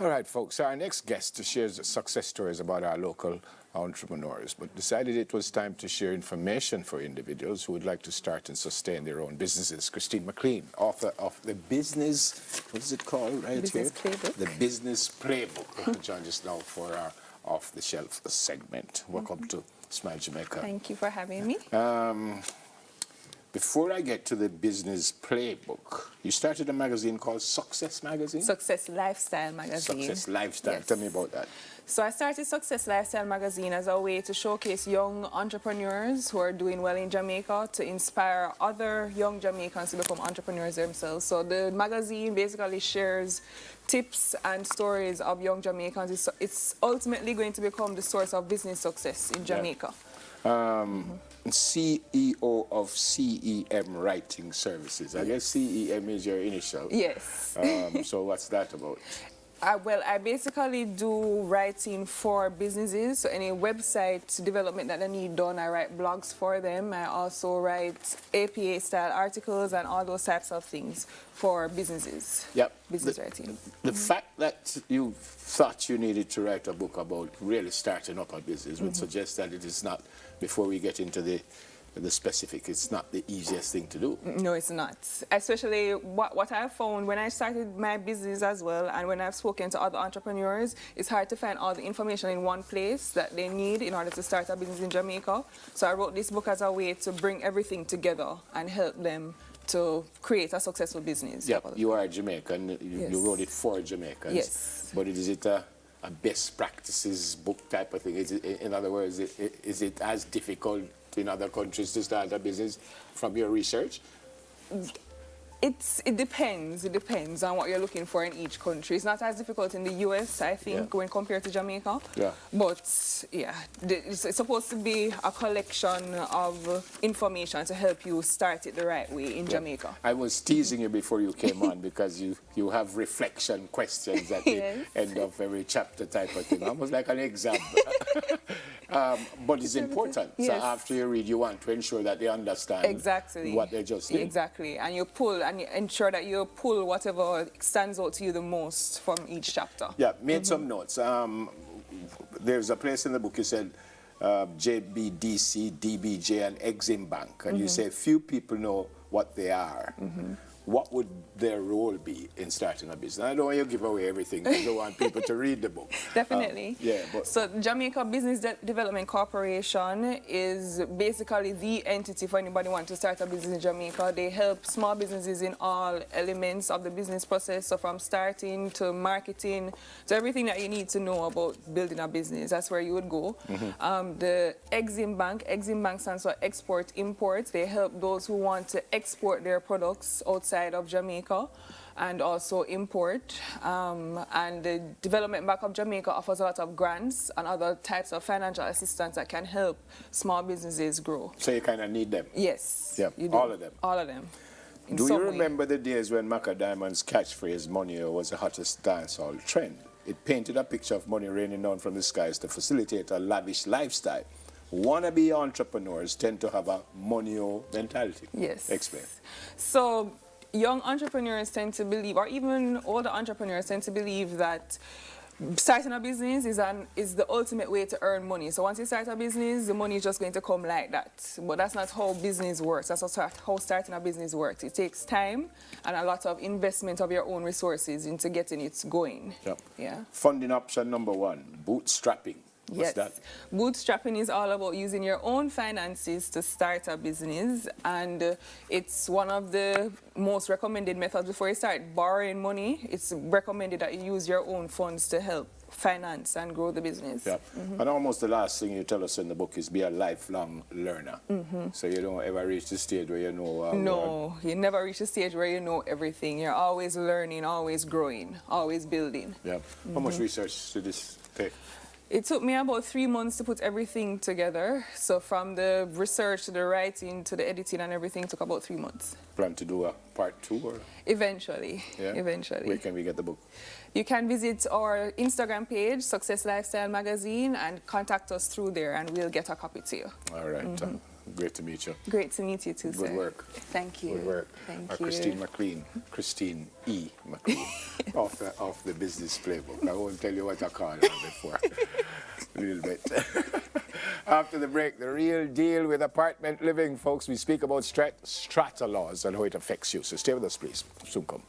All right, folks. Our next guest shares success stories about our local entrepreneurs, but decided it was time to share information for individuals who would like to start and sustain their own businesses. Christine McLean, author of the business, what is it called right Business here? Playbook. The Business Playbook. Join us now for our off-the-shelf segment. Welcome to Smile Jamaica. Thank you for having me. Before I get to the Business Playbook, you started a magazine called Success Magazine? Success Lifestyle Magazine. Success Lifestyle. Yes. Tell me about that. So I started Success Lifestyle Magazine as a way to showcase young entrepreneurs who are doing well in Jamaica, to inspire other young Jamaicans to become entrepreneurs themselves. So the magazine basically shares tips and stories of young Jamaicans. It's ultimately going to become the source of business success in Jamaica. CEO of CEM Writing Services. I guess CEM is your initial. Yes. So what's that about? Well, I basically do writing for businesses, so any website development that they need done, I write blogs for them. I also write APA-style articles and all those types of things for businesses. Yep. Business writing. The fact that you thought you needed to write a book about really starting up a business would suggest that it is not, before we get into the specific, it's not the easiest thing to do. No, it's not. Especially what I found when I started my business as well, and when I've spoken to other entrepreneurs, it's hard to find all the information in one place that they need in order to start a business in Jamaica. So I wrote this book as a way to bring everything together and help them to create a successful business. Yeah, you are a Jamaican. You wrote it for Jamaicans. Yes. But is it a best practices book type of thing? Is it, in other words, is it as difficult in other countries to start a business from your research? It depends. It depends on what you're looking for in each country. It's not as difficult in the US, I think, when compared to Jamaica. Yeah. But yeah, it's supposed to be a collection of information to help you start it the right way in Jamaica. I was teasing you before you came on because you have reflection questions at the end of every chapter type of thing, almost like an exam. But it's important. Yes. So after you read, you want to ensure that they understand what they just did. Exactly. And you pull and you ensure that you pull whatever stands out to you the most from each chapter. Yeah, made some notes. There's a place in the book you said JBDC, DBJ, and Exim Bank, and you say few people know what they are. What would their role be in starting a business? I don't want you to give away everything because I don't want people to read the book. Definitely. So Jamaica Business Development Corporation is basically the entity for anybody who wants to start a business in Jamaica. They help small businesses in all elements of the business process, so from starting to marketing to everything that you need to know about building a business. That's where you would go. The Exim Bank stands for Export Import. They help those who want to export their products outside of Jamaica and also import. And the Development Bank of Jamaica offers a lot of grants and other types of financial assistance that can help small businesses grow. So you kind of need them? Yes. Yeah, you do. all of them? All of them. Do you remember the days when Maca Diamond's catchphrase, money was the hottest dancehall trend? It painted a picture of money raining down from the skies to facilitate a lavish lifestyle. Wannabe entrepreneurs tend to have a money-o mentality. Yes. Explain. So young entrepreneurs tend to believe, or even older entrepreneurs tend to believe, that starting a business is the ultimate way to earn money. So once you start a business, the money is just going to come like that. But that's not how business works. That's not how starting a business works. It takes time and a lot of investment of your own resources into getting it going. Yep. Yeah. Funding option number one, bootstrapping. What's that? Bootstrapping is all about using your own finances to start a business, and it's one of the most recommended methods before you start borrowing money. It's recommended that you use your own funds to help finance and grow the business. Yeah. And almost the last thing you tell us in the book is be a lifelong learner. So you don't ever reach the stage where you know... no, you never reach the stage where you know everything. You're always learning, always growing, always building. Yeah. How much research did this take? It took me about 3 months to put everything together. So from the research to the writing to the editing and everything took about 3 months. Plan to do a part 2 or? Eventually. Yeah? Eventually. Where can we get the book? You can visit our Instagram page, Success Lifestyle Magazine, and contact us through there, and we'll get a copy to you. All right. Great to meet you. Great to meet you too, sir. Good work. Thank you. Good work. Thank you. Christine McLean, Christine E. McLean, off the business playbook. I won't tell you what I called her before. A little bit. After the break, the real deal with apartment living, folks. We speak about strata laws and how it affects you. So stay with us, please. Soon come.